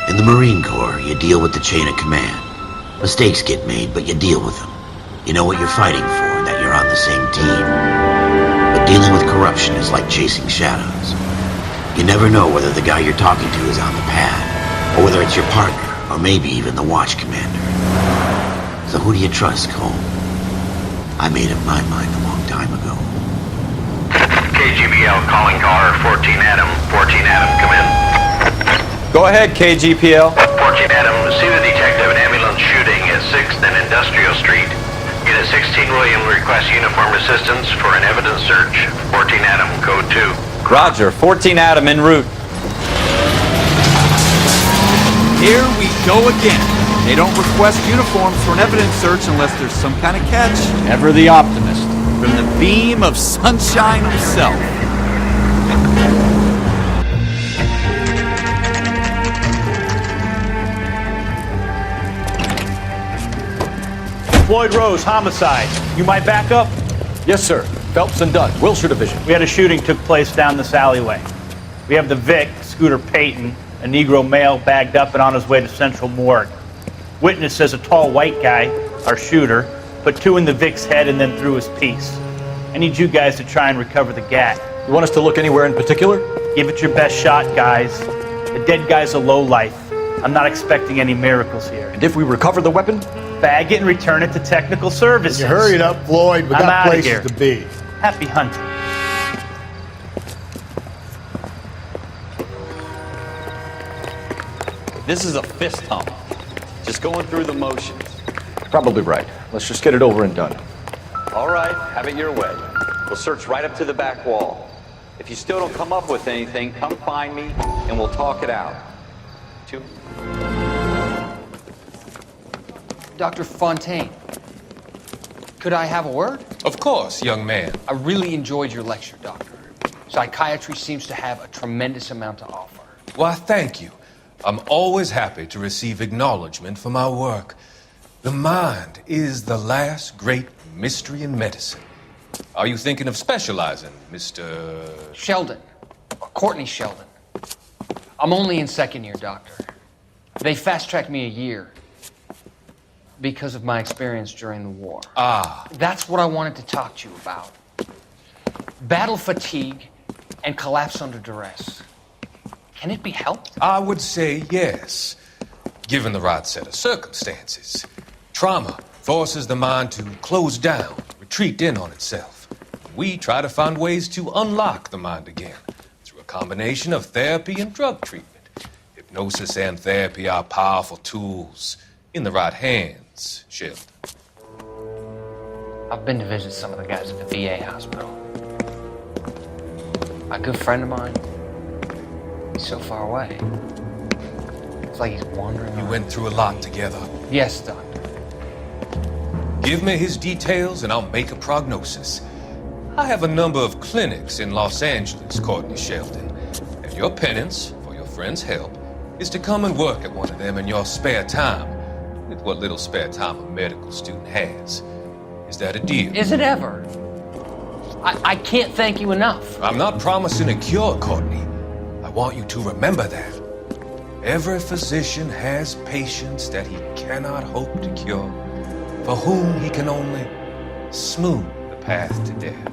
In the Marine Corps, you deal with the chain of command. Mistakes get made, but you deal with them. You know what you're fighting for and that you're on the same team. But dealing with corruption is like chasing shadows. You never know whether the guy you're talking to is on the pad, or whether it's your partner, or maybe even the watch commander. So who do you trust, Cole? I made up my mind a long time ago. KGBL calling car 14 Adam. 14 Adam, come in. Go ahead, KGPL. 14 Adam, see the detective in ambulance shooting at 6th and Industrial Street. Unit 16 William requests uniform assistance for an evidence search. 14 Adam, code 2. Roger, 14 Adam en route. Here we go again. They don't request uniforms for an evidence search unless there's some kind of catch. Ever the optimist. From the beam of sunshine himself. Floyd Rose, homicide. You might back up? Yes, sir. Phelps and Dunn, Wilshire Division. We had a shooting took place down this alleyway. We have the Vic, Scooter Pooten, a Negro male bagged up and on his way to Central Morgue. Witness says a tall white guy, our shooter, put 2 in the Vic's head and then threw his piece. I need you guys to try and recover the gat. You want us to look anywhere in particular? Give it your best shot, guys. The dead guy's a lowlife. I'm not expecting any miracles here. And if we recover the weapon? Bag it and return it to technical services. You hurry it up, Floyd. We I'm got outta places here. to be. Happy hunting. This is a fist hump. Just going through the motions. Probably right. Let's just get it over and done. All right, have it your way. We'll search right up to the back wall. If you still don't come up with anything, come find me and we'll talk it out. 2. Dr. Fontaine, could I have a word? Of course, young man. I really enjoyed your lecture, Doctor. Psychiatry seems to have a tremendous amount to offer. Why, thank you. I'm always happy to receive acknowledgement for my work. The mind is the last great mystery in medicine. Are you thinking of specializing, Mr. Sheldon, or Courtney Sheldon. I'm only in 2nd year, Doctor. They fast-tracked me a year because of my experience during the war. Ah. That's what I wanted to talk to you about. Battle fatigue and collapse under duress. Can it be helped? I would say yes, given the right set of circumstances. Trauma forces the mind to close down, retreat in on itself. We try to find ways to unlock the mind again through a combination of therapy and drug treatment. Hypnosis and therapy are powerful tools in the right hands, Sheldon. I've been to visit some of the guys at the VA hospital. A good friend of mine, he's so far away. It's like he's wandering You around. went through a lot together. Yes, Doctor. Give me his details and I'll make a prognosis. I have a number of clinics in Los Angeles, Courtney Sheldon, and your penance for your friend's help is to come and work at one of them in your spare time, with what little spare time a medical student has. Is that a deal? Is it ever? I can't thank you enough. I'm not promising a cure, Courtney. I want you to remember that. Every physician has patients that he cannot hope to cure, for whom he can only smooth the path to death.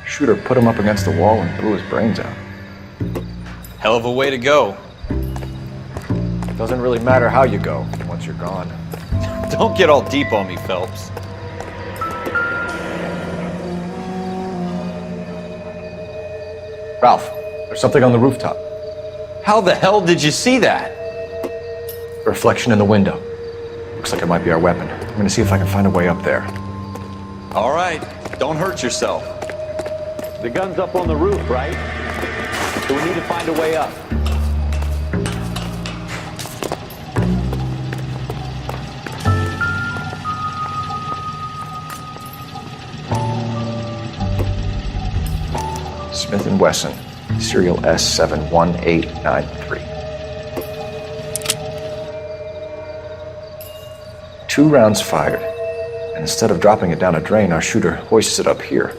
Shooter put him up against the wall and blew his brains out. Hell of a way to go. Doesn't really matter how you go once you're gone. Don't get all deep on me, Phelps. Ralph, there's something on the rooftop. How the hell did you see that? A reflection in the window. Looks like it might be our weapon. I'm gonna see if I can find a way up there. All right, don't hurt yourself. The gun's up on the roof, right? So we need to find a way up. Smith & Wesson, serial S71893. 2 rounds fired, and instead of dropping it down a drain, our shooter hoists it up here.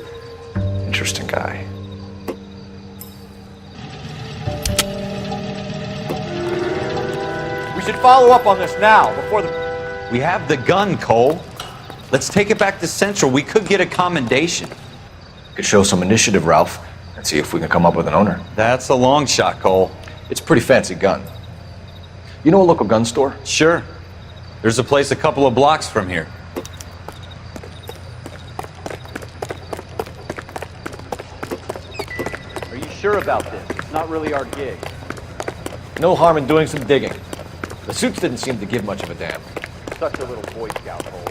Interesting guy. We should follow up on this now, before the... We have the gun, Cole. Let's take it back to Central. We could get a commendation. Could show some initiative, Ralph, and see if we can come up with an owner. That's a long shot, Cole. It's a pretty fancy gun. You know a local gun store? Sure. There's a place a couple of blocks from here. Are you sure about this? It's not really our gig. No harm in doing some digging. The suits didn't seem to give much of a damn. Such a little Boy Scout, Cole.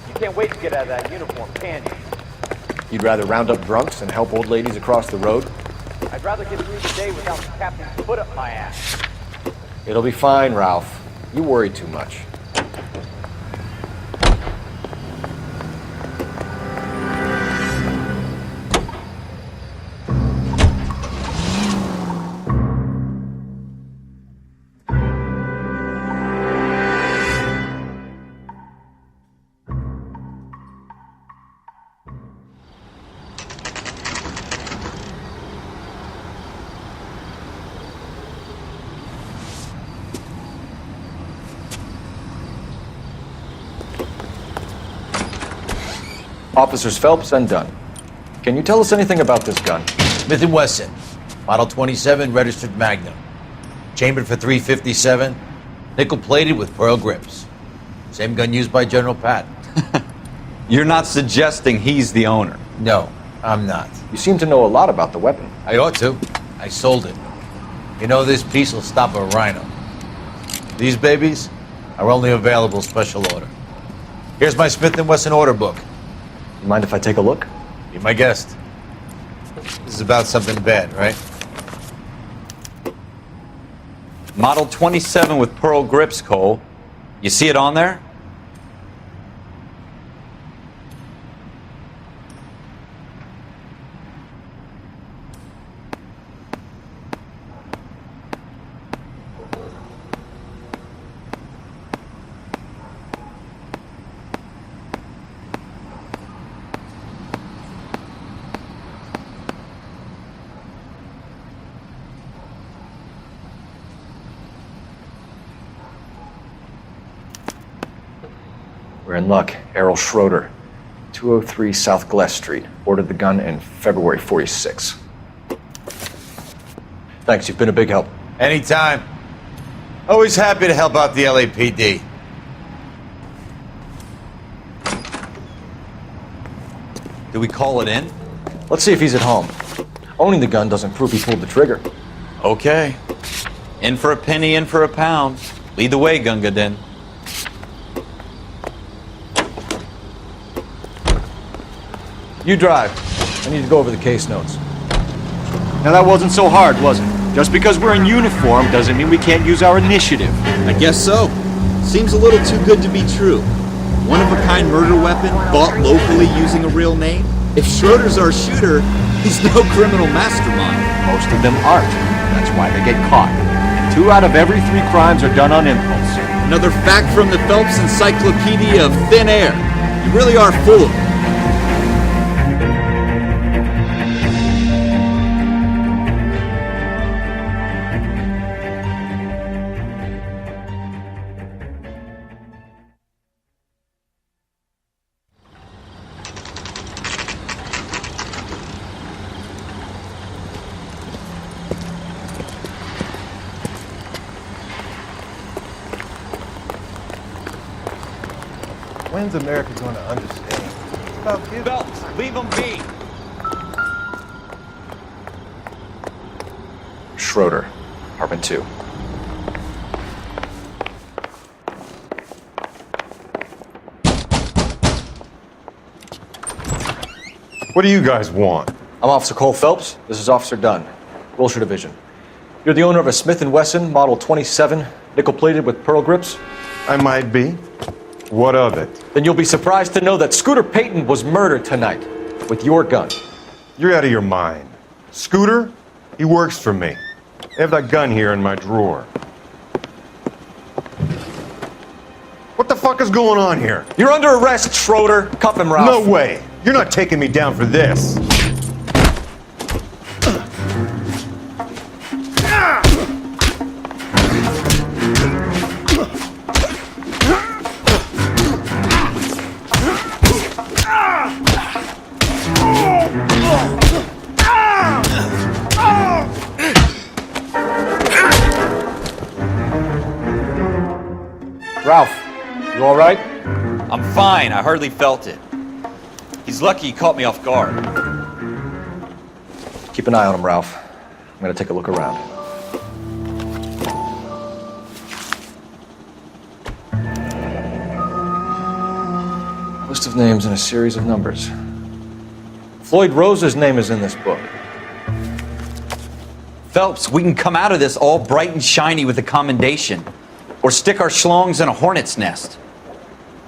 You can't wait to get out of that uniform, can you? You'd rather round up drunks and help old ladies across the road? I'd rather get through the day without the captain's foot up my ass. It'll be fine, Ralph. You worry too much. Officers Phelps and Dunn. Can you tell us anything about this gun? Smith & Wesson, Model 27, registered Magnum. Chambered for .357, nickel-plated with pearl grips. Same gun used by General Patton. You're not suggesting he's the owner? No, I'm not. You seem to know a lot about the weapon. I ought to. I sold it. You know, this piece will stop a rhino. These babies are only available special order. Here's my Smith & Wesson order book. You mind if I take a look? Be my guest. This is about something bad, right? Model 27 with pearl grips, Cole. You see it on there? We're in luck. Errol Schroeder, 203 South Gless Street. Ordered the gun in February '46. Thanks, you've been a big help. Anytime. Always happy to help out the LAPD. Do we call it in? Let's see if he's at home. Owning the gun doesn't prove he pulled the trigger. Okay. In for a penny, in for a pound. Lead the way, Gunga Din. You drive. I need to go over the case notes. Now that wasn't so hard, was it? Just because we're in uniform doesn't mean we can't use our initiative. I guess so. Seems a little too good to be true. One-of-a-kind murder weapon bought locally using a real name? If Schroeder's our shooter, he's no criminal mastermind. Most of them aren't. That's why they get caught. And 2 out of every 3 crimes are done on impulse. Another fact from the Phelps Encyclopedia of Thin Air. You really are full of it. When's America going to understand? It's about giving. Phelps, leave him be. Schroeder, apartment 2. What do you guys want? I'm Officer Cole Phelps. This is Officer Dunn, Wilshire Division. You're the owner of a Smith & Wesson Model 27, nickel-plated with pearl grips? I might be. What of it? Then you'll be surprised to know that Scooter Pooten was murdered tonight with your gun. You're out of your mind. Scooter, he works for me. I have that gun here in my drawer. What the fuck is going on here? You're under arrest, Schroeder. Cuff him, Ralph. No way. You're not taking me down for this. Ralph, you all right? I'm fine. I hardly felt it. He's lucky he caught me off guard. Keep an eye on him, Ralph. I'm gonna take a look around. List of names and a series of numbers. Floyd Rose's name is in this book. Phelps, we can come out of this all bright and shiny with a commendation. Or stick our schlongs in a hornet's nest.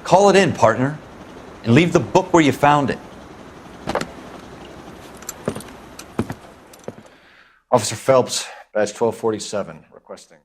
Call it in, partner. And leave the book where you found it. Officer Phelps, badge 1247, requesting.